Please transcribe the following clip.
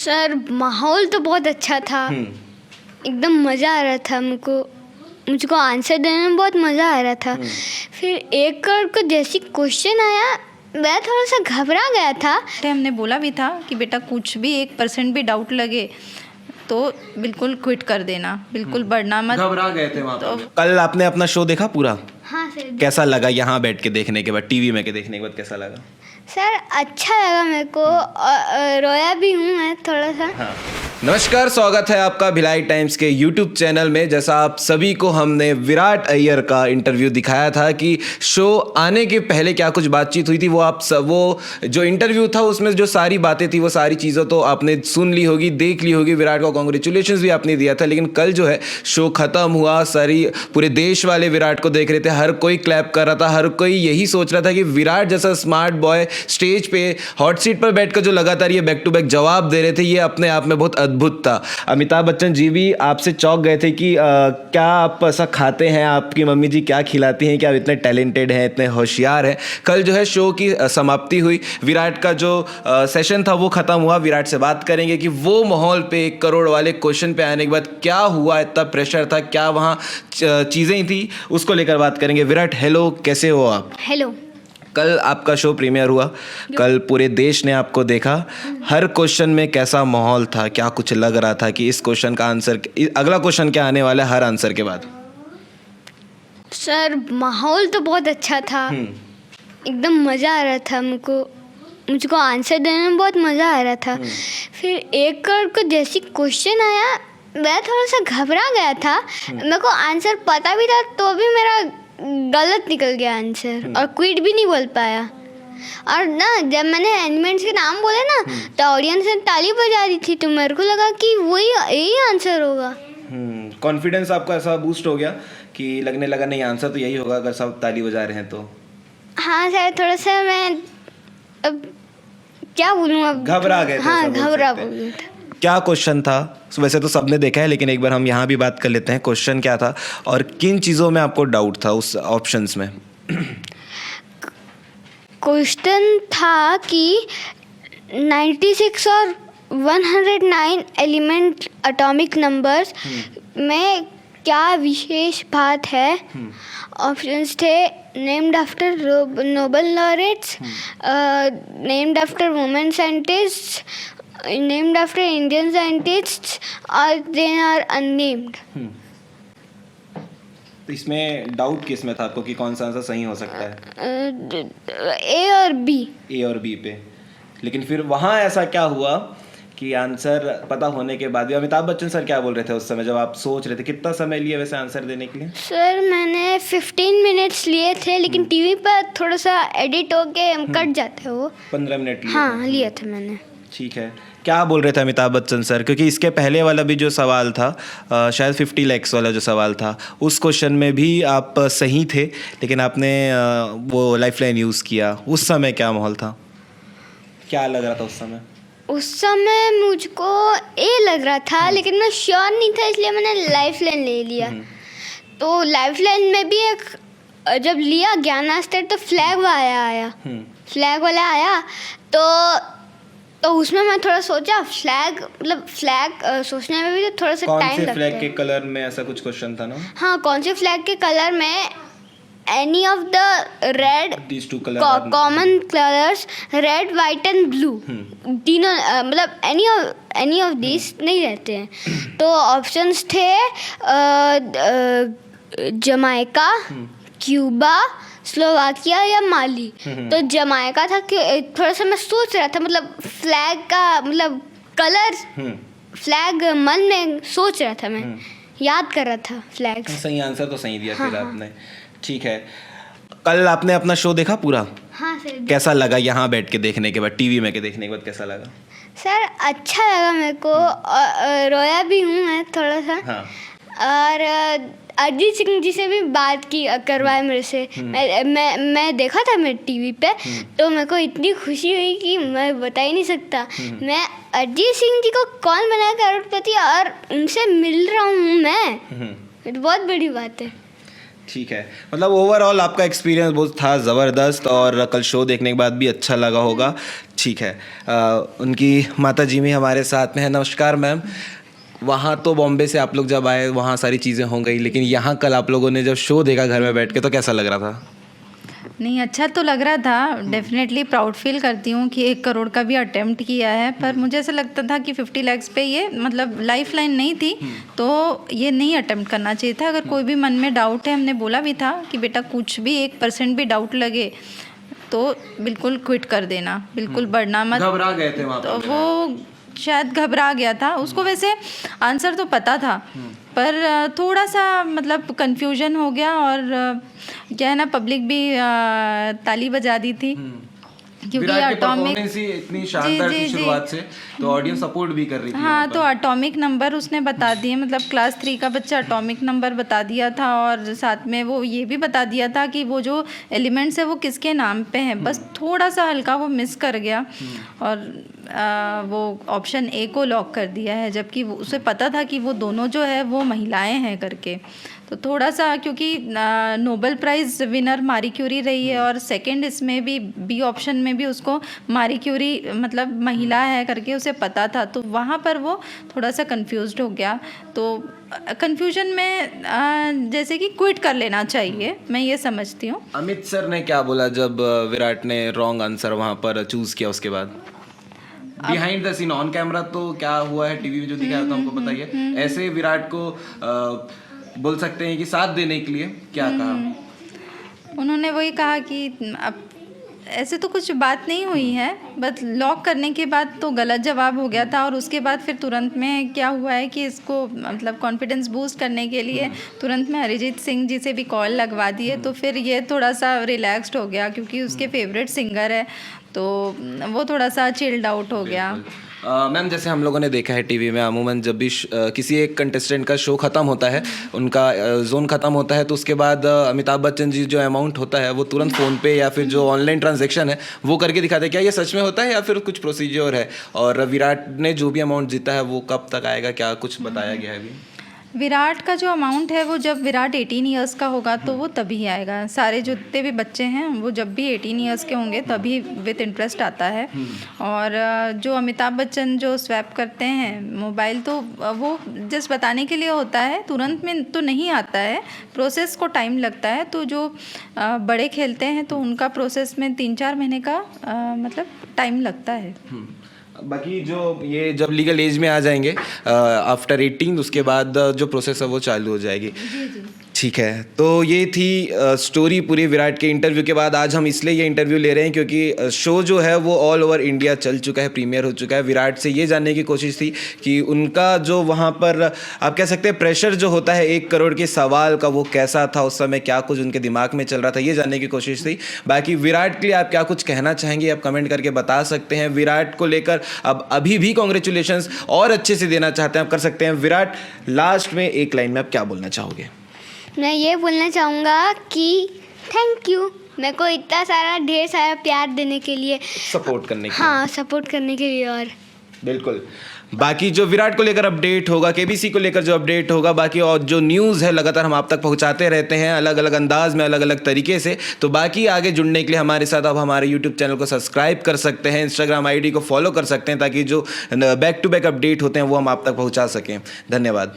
Sir माहौल तो बहुत अच्छा था। एकदम मज़ा आ रहा था। मुझको आंसर देने में बहुत मज़ा आ रहा था। फिर एक करोड़ को जैसी क्वेश्चन आया मैं थोड़ा सा घबरा गया था। हमने बोला भी था कि बेटा कुछ भी 1% भी डाउट लगे तो बिल्कुल क्विट कर देना, बिल्कुल बढ़ना मत। घबरा गए थे वहाँ पे। कल आपने अपना शो देखा पूरा? हाँ सर। कैसा लगा यहाँ बैठ के देखने के बाद, टीवी में के देखने के बाद कैसा लगा? सर अच्छा लगा मेरे को। रोया भी हूँ मैं थोड़ा सा। हाँ। नमस्कार, स्वागत है आपका भिलाई टाइम्स के यूट्यूब चैनल में। जैसा आप सभी को हमने विराट अय्यर का इंटरव्यू दिखाया था कि शो आने के पहले क्या कुछ बातचीत हुई थी, वो जो इंटरव्यू था उसमें जो सारी बातें थी वो सारी चीज़ें तो आपने सुन ली होगी, देख ली होगी। विराट को कॉन्ग्रेचुलेशंस भी आपने दिया था। लेकिन कल जो है शो ख़त्म हुआ, पूरे देश वाले विराट को देख रहे थे, हर कोई क्लैप कर रहा था, हर कोई यही सोच रहा था कि विराट जैसा स्मार्ट बॉय स्टेज पे हॉट सीट पर बैठकर जो लगातार ये बैक टू बैक जवाब दे रहे थे, ये अपने आप में बहुत अद्भुत था। अमिताभ बच्चन जी भी आपसे चौंक गए थे कि क्या आप ऐसा खाते हैं, आपकी मम्मी जी क्या खिलाती हैं, क्या आप इतने टैलेंटेड हैं, इतने होशियार हैं। कल जो है शो की समाप्ति हुई, विराट का जो सेशन था वो खत्म हुआ। विराट से बात करेंगे कि वो माहौल पे 1 करोड़ वाले क्वेश्चन पे आने के बाद क्या हुआ, इतना प्रेशर था, क्या वहाँ चीज़ें थी, उसको लेकर बात करेंगे। विराट हेलो, कैसे हो आप? हेलो। कल आपका शो प्रीमियर हुआ, कल पूरे देश ने आपको देखा। हर क्वेश्चन में कैसा माहौल था, क्या कुछ लग रहा था कि इस क्वेश्चन का आंसर, अगला क्वेश्चन क्या आने वाला है हर आंसर के बाद? सर माहौल तो बहुत अच्छा था। एकदम मज़ा आ रहा था। मुझको आंसर देने में बहुत मज़ा आ रहा था। फिर 1 करोड़ को जैसी क्वेश्चन आया मैं थोड़ा सा घबरा गया था। मेरे को आंसर पता भी था तो भी मेरा गलत निकल गया आंसर और क्विट भी नहीं बोल पाया। और ना जब मैंने एलिमेंट्स के नाम बोले ना तो ऑडियंस ने ताली बजा दी थी, तो मेरे को लगा कि वही यही आंसर होगा। कॉन्फिडेंस आपका ऐसा बूस्ट हो गया कि लगने लगा नहीं आंसर तो यही होगा अगर सब ताली बजा रहे हैं तो? हाँ सर, थोड़ा सा मैं अब क्या बोलूँ, अब घबरा गए थे। हाँ घबरा गया था। क्या क्वेश्चन था? वैसे तो सबने देखा है लेकिन एक बार हम यहाँ भी बात कर लेते हैं, क्वेश्चन क्या था और किन चीज़ों में आपको डाउट था उस ऑप्शंस में? क्वेश्चन था कि 96 और 109 एलिमेंट एटॉमिक नंबर्स में क्या विशेष बात है। ऑप्शंस थे named after Nobel laureates, named after women scientist, named after Indian scientists, or they are unnamed. तो इसमें डाउट किस में था आपको कि कौन सा आंसर सही हो सकता है? ए और बी। ए और बी पे। लेकिन फिर वहाँ ऐसा क्या हुआ कि आंसर पता होने के बाद भी अमिताभ बच्चन सर क्या बोल रहे थे उस समय जब आप सोच रहे थे? कितना समय लिया वैसे आंसर देने के लिए? सर मैंने 15 मिनट्स लिए थे, लेकिन टीवी पर थोड़ा सा एडिट होके कट जाते हैं वो। 15 मिनट लिए? हाँ लिया था मैंने। ठीक है। क्या बोल रहे थे अमिताभ बच्चन सर? क्योंकि इसके पहले वाला भी जो सवाल था, शायद 50 lakhs वाला जो सवाल था, उस क्वेश्चन में भी आप सही थे लेकिन आपने वो लाइफलाइन यूज़ किया। उस समय क्या माहौल था, क्या लग रहा था उस समय? उस समय मुझको ए लग रहा था लेकिन मैं श्योर नहीं था, इसलिए मैंने लाइफलाइन ले लिया। तो लाइफलाइन में भी एक जब लिया ज्ञानास्त्र तो फ्लैग वाला आया, फ्लैग वाला आया तो उसमें मैं थोड़ा सोचा फ्लैग सोचने में भी तो थोड़ा सा टाइम लगता है। कौन से फ्लैग के कलर में ऐसा कुछ क्वेश्चन था ना? हाँ, कौन से फ्लैग के कलर में any of the red, these two colors common colours red white and blue, तीनों मतलब एनी ऑफ दिस नहीं रहते हैं। तो ऑप्शंस थे जमाइका, क्यूबा, स्लोवाकिया या माली। तो जमाइका था कि थोड़ा सा मैं सोच रहा था, मतलब फ्लैग का मतलब कलर, फ्लैग मन में सोच रहा था, मैं याद कर रहा था फ्लैग। सही आंसर तो सही दिया। फिर आपने, ठीक है। कल आपने अपना शो देखा पूरा? हाँ सर। कैसा लगा यहाँ बैठ के देखने के बाद, टीवी में के देखने के बाद कैसा लगा? सर अच्छा लगा मेरे को। रोया भी हूँ मैं थोड़ा सा। हाँ। और अरिजीत सिंह जी से भी बात करवाए मेरे से। मैं देखा था मैं टीवी पे, तो मेरे को इतनी खुशी हुई कि मैं बता ही नहीं सकता। मैं अरिजीत सिंह जी को कौन बनाया करोड़पति और उनसे मिल रहा हूँ मैं, तो बहुत बड़ी बात है। ठीक है, मतलब ओवरऑल आपका एक्सपीरियंस बहुत था ज़बरदस्त और कल शो देखने के बाद भी अच्छा लगा होगा। ठीक है, उनकी माता जी भी हमारे साथ में है। नमस्कार मैम। वहाँ तो बॉम्बे से आप लोग जब आए वहाँ सारी चीज़ें हो गई, लेकिन यहाँ कल आप लोगों ने जब शो देखा घर में बैठ के तो कैसा लग रहा था? नहीं, अच्छा तो लग रहा था। डेफिनेटली प्राउड फील करती हूँ कि 1 करोड़ का भी अटेम्प्ट किया है, पर मुझे ऐसा लगता था कि 50 lakhs पे ये मतलब लाइफ लाइन नहीं थी, तो ये नहीं अटेम्प्ट करना चाहिए था। अगर कोई भी मन में डाउट है, हमने बोला भी था कि बेटा कुछ भी 1% भी डाउट लगे तो बिल्कुल क्विट कर देना, बिल्कुल बढ़ना मत। घबरा गए थे वहाँ तो पे? वो शायद घबरा गया था। उसको वैसे आंसर तो पता था, पर थोड़ा सा मतलब कंफ्यूजन हो गया। और क्या है ना, पब्लिक भी ताली बजा दी थी क्योंकि विराट की एटॉमिक परफॉर्मेंस ही इतनी शानदार थी शुरुआत से, तो ऑडियंस सपोर्ट भी कर रही थी। हाँ, तो एटॉमिक नंबर उसने बता दिए, मतलब क्लास 3 का बच्चा एटॉमिक नंबर बता दिया था। और साथ में वो ये भी बता दिया था कि वो जो एलिमेंट्स है वो किसके नाम पे हैं। बस थोड़ा सा हल्का वो मिस कर गया और वो ऑप्शन ए को लॉक कर दिया है, जबकि उसे पता था कि वो दोनों जो है वो महिलाएं हैं करके। तो थोड़ा सा, क्योंकि नोबेल प्राइज़ विनर मारी क्यूरी रही है और सेकंड इसमें भी बी ऑप्शन में भी उसको मारी क्यूरी मतलब महिला है करके उसे पता था, तो वहाँ पर वो थोड़ा सा कंफ्यूज्ड हो गया। तो कंफ्यूजन में जैसे कि क्विट कर लेना चाहिए, मैं ये समझती हूँ। अमित सर ने क्या बोला जब विराट ने रॉन्ग आंसर वहाँ पर चूज किया? उसके बाद behind the scene, on camera तो क्या हुआ है, टीवी में जो दिखाया तो हमको बताइए। ऐसे विराट को बोल सकते हैं कि साथ देने के लिए क्या कहा? उन्होंने वही कहा कि अब ऐसे तो कुछ बात नहीं हुई है, बस लॉक करने के बाद तो गलत जवाब हो गया था। और उसके बाद फिर तुरंत में क्या हुआ है कि इसको मतलब कॉन्फिडेंस बूस्ट करने के लिए तुरंत में अरिजीत सिंह जी से भी कॉल लगवा दिए, तो फिर ये थोड़ा सा रिलैक्स्ड हो गया क्योंकि उसके फेवरेट सिंगर है, तो वो थोड़ा सा चिल्ड आउट हो गया। मैम, जैसे हम लोगों ने देखा है टीवी में अमूमन जब भी किसी एक कंटेस्टेंट का शो ख़त्म होता है, उनका जोन ख़त्म होता है, तो उसके बाद अमिताभ बच्चन जी जो अमाउंट होता है वो तुरंत फ़ोन पे या फिर जो ऑनलाइन ट्रांजैक्शन है वो करके दिखाते हैं। क्या ये सच में होता है या फिर कुछ प्रोसीजर है? और विराट ने जो भी अमाउंट जीता है वो कब तक आएगा, क्या कुछ बताया गया है अभी? विराट का जो अमाउंट है वो जब विराट 18 ईयर्स का होगा तो वो तभी आएगा। सारे जितने भी बच्चे हैं वो जब भी 18 ईयर्स के होंगे तभी विद इंटरेस्ट आता है। और जो अमिताभ बच्चन जो स्वैप करते हैं मोबाइल, तो वो जस्ट बताने के लिए होता है, तुरंत में तो नहीं आता है, प्रोसेस को टाइम लगता है। तो जो बड़े खेलते हैं तो उनका प्रोसेस में 3-4 महीने का मतलब टाइम लगता है। बाकी जो ये जब लीगल एज में आ जाएंगे आफ्टर 18, उसके बाद जो प्रोसेस है वो चालू हो जाएगी। ठीक है, तो ये थी स्टोरी पूरी विराट के इंटरव्यू के बाद। आज हम इसलिए ये इंटरव्यू ले रहे हैं क्योंकि शो जो है वो ऑल ओवर इंडिया चल चुका है, प्रीमियर हो चुका है। विराट से ये जानने की कोशिश थी कि उनका जो वहाँ पर आप कह सकते हैं प्रेशर जो होता है 1 करोड़ के सवाल का वो कैसा था, उस समय क्या कुछ उनके दिमाग में चल रहा था, ये जानने की कोशिश थी। बाकी विराट के लिए आप क्या कुछ कहना चाहेंगे, आप कमेंट करके बता सकते हैं। विराट को लेकर अब अभी भी कॉन्ग्रेचुलेशंस, और अच्छे से देना चाहते हैं आप कर सकते हैं। विराट, लास्ट में एक लाइन में आप क्या बोलना चाहोगे? मैं ये बोलना चाहूँगा कि थैंक यू मेरे को इतना सारा ढेर सारा प्यार देने के लिए, सपोर्ट करने के लिए। हाँ, सपोर्ट करने के लिए। और बिल्कुल, बाकी जो विराट को लेकर अपडेट होगा, केबीसी को लेकर जो अपडेट होगा, बाकी और जो न्यूज़ है लगातार हम आप तक पहुंचाते रहते हैं अलग अलग अंदाज में, अलग अलग तरीके से। तो बाकी आगे जुड़ने के लिए हमारे साथ आप हमारे यूट्यूब चैनल को सब्सक्राइब कर सकते हैं, इंस्टाग्राम आईडी को फॉलो कर सकते हैं, ताकि जो बैक टू बैक अपडेट होते हैं वो हम आप तक पहुंचा सकें। धन्यवाद।